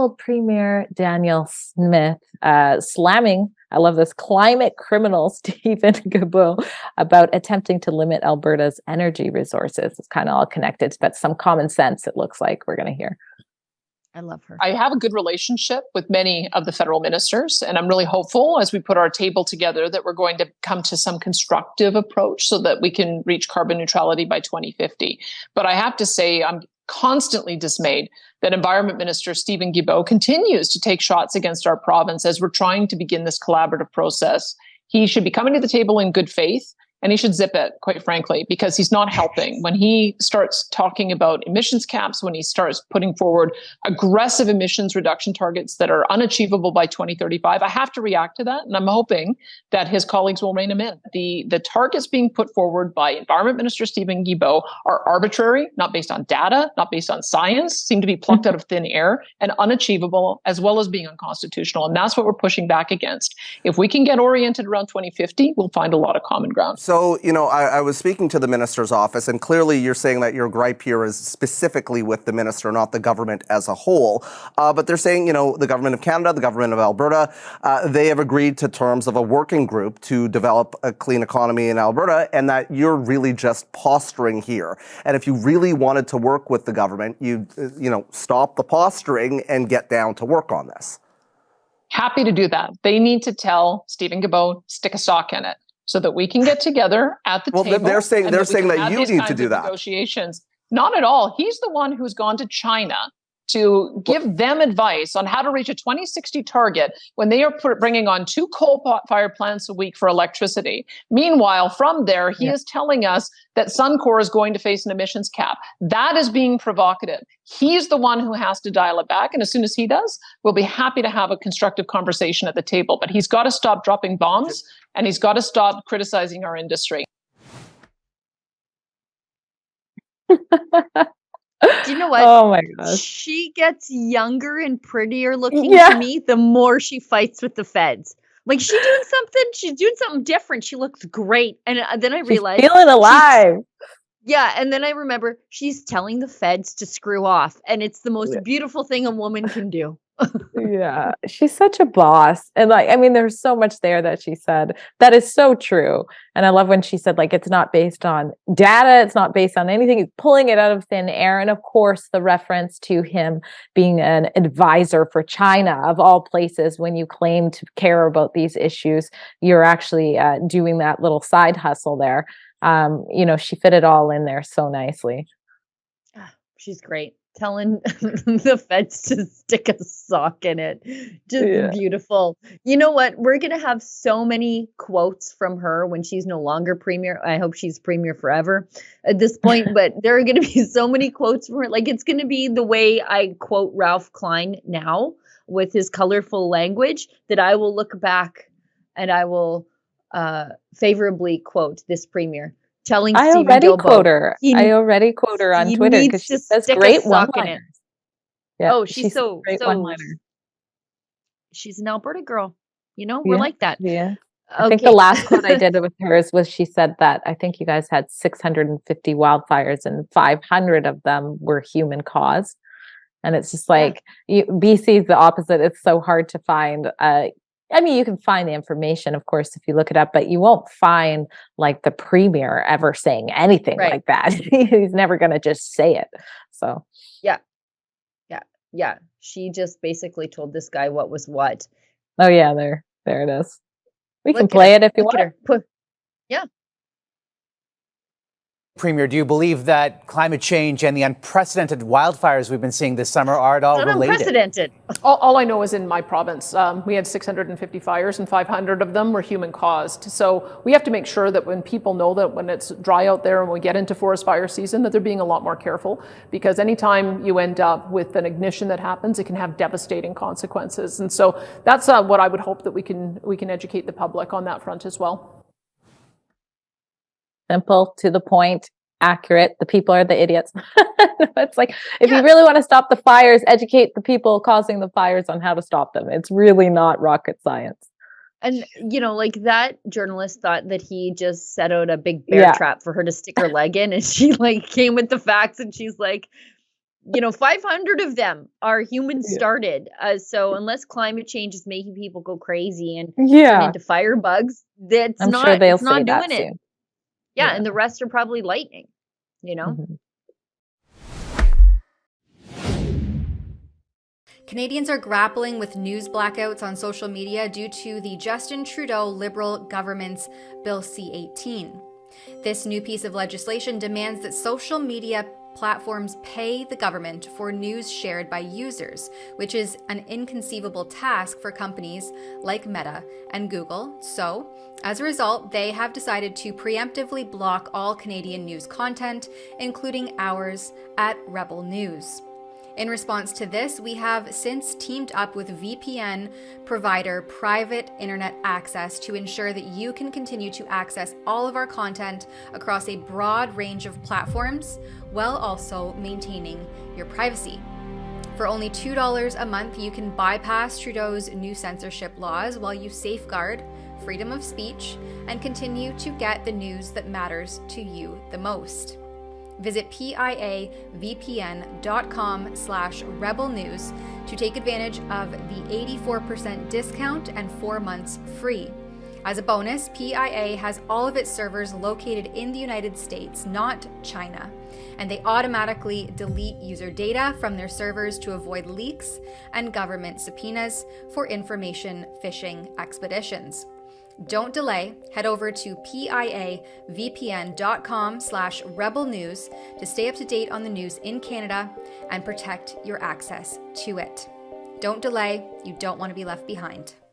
canceled Premier Danielle Smith, slamming, I love this, climate criminal Steven Guilbeault about attempting to limit Alberta's energy resources. It's kind of all connected, but some common sense, it looks like we're going to hear. I love her. I have a good relationship with many of the federal ministers, and I'm really hopeful as we put our table together that we're going to come to some constructive approach so that we can reach carbon neutrality by 2050. But I have to say, I'm constantly dismayed that Environment Minister Steven Guilbeault continues to take shots against our province as we're trying to begin this collaborative process. He should be coming to the table in good faith, and he should zip it, quite frankly, because he's not helping. When he starts talking about emissions caps, when he starts putting forward aggressive emissions reduction targets that are unachievable by 2035, I have to react to that. And I'm hoping that his colleagues will rein him in. The targets being put forward by Environment Minister Steven Guilbeault are arbitrary, not based on data, not based on science, seem to be plucked out of thin air, and unachievable, as well as being unconstitutional. And that's what we're pushing back against. If we can get oriented around 2050, we'll find a lot of common ground. So, I was speaking to the minister's office, and clearly you're saying that your gripe here is specifically with the minister, not the government as a whole. But they're saying, the government of Canada, the government of Alberta, they have agreed to terms of a working group to develop a clean economy in Alberta, and that you're really just posturing here. And if you really wanted to work with the government, you'd, stop the posturing and get down to work on this. Happy to do that. They need to tell Steven Guilbeault, stick a sock in it, so that we can get together at the table. Well, they're saying that you need to do that. Negotiations. Not at all. He's the one who's gone to China to give them advice on how to reach a 2060 target when they are bringing on 2 coal-fired plants a week for electricity. Meanwhile, from there, he is telling us that Suncor is going to face an emissions cap. That is being provocative. He's the one who has to dial it back. And as soon as he does, we'll be happy to have a constructive conversation at the table. But he's got to stop dropping bombs, and he's got to stop criticizing our industry. Do you know what? Oh my gosh. She gets younger and prettier looking to me the more she fights with the feds. Like she's doing something different. She looks great. And then I realized she's feeling alive. And then I remember she's telling the feds to screw off. And it's the most beautiful thing a woman can do. Yeah, she's such a boss. And there's so much there that she said that is so true. And I love when she said, it's not based on data, it's not based on anything, he's pulling it out of thin air. And of course, the reference to him being an advisor for China, of all places, when you claim to care about these issues, you're actually doing that little side hustle there. She fit it all in there so nicely. She's great. Telling the feds to stick a sock in it. Just beautiful. You know what? We're going to have so many quotes from her when she's no longer premier. I hope she's premier forever at this point, but there are going to be so many quotes from her. It's going to be the way I quote Ralph Klein now with his colorful language that I will look back and I will favorably quote this premier. Telling I Steven already Guilbeault, quote her. I already quote her on Twitter because she says great one-liners. Yeah, she's so great one-liner. She's an Alberta girl. We're like that. Yeah. I think the last quote I did with her was she said that I think you guys had 650 wildfires and 500 of them were human caused. And it's just BC is the opposite. It's so hard to find. You can find the information, of course, if you look it up, but you won't find the premier ever saying anything like that. He's never going to just say it. So, yeah. She just basically told this guy what was what. Oh yeah, there it is. We can play it if you want. Yeah. Premier, do you believe that climate change and the unprecedented wildfires we've been seeing this summer are at all related? Unprecedented. All I know is in my province, we had 650 fires and 500 of them were human caused. So we have to make sure that when people know that when it's dry out there and we get into forest fire season, that they're being a lot more careful, because anytime you end up with an ignition that happens, it can have devastating consequences. And so that's what I would hope that we can educate the public on that front as well. Simple, to the point, accurate. The people are the idiots. It's if you really want to stop the fires, educate the people causing the fires on how to stop them. It's really not rocket science. And, that journalist thought that he just set out a big bear trap for her to stick her leg in. And she came with the facts and she's like, 500 of them are human started. So unless climate change is making people go crazy and turn into firebugs, I'm sure they'll it's not say that doing it. soon. Yeah, and the rest are probably lightning, Mhm. Canadians are grappling with news blackouts on social media due to the Justin Trudeau Liberal government's Bill C-18. This new piece of legislation demands that social media platforms pay the government for news shared by users, which is an inconceivable task for companies like Meta and Google. So, as a result, they have decided to preemptively block all Canadian news content, including ours at Rebel News. In response to this, we have since teamed up with VPN provider Private Internet Access to ensure that you can continue to access all of our content across a broad range of platforms while also maintaining your privacy. For only $2 a month, you can bypass Trudeau's new censorship laws while you safeguard freedom of speech and continue to get the news that matters to you the most. Visit piavpn.com/rebelnews to take advantage of the 84% discount and 4 months free. As a bonus, PIA has all of its servers located in the United States, not China, and they automatically delete user data from their servers to avoid leaks and government subpoenas for information phishing expeditions. Don't delay. Head over to piavpn.com/rebelnews to stay up to date on the news in Canada and protect your access to it. Don't delay. You don't want to be left behind.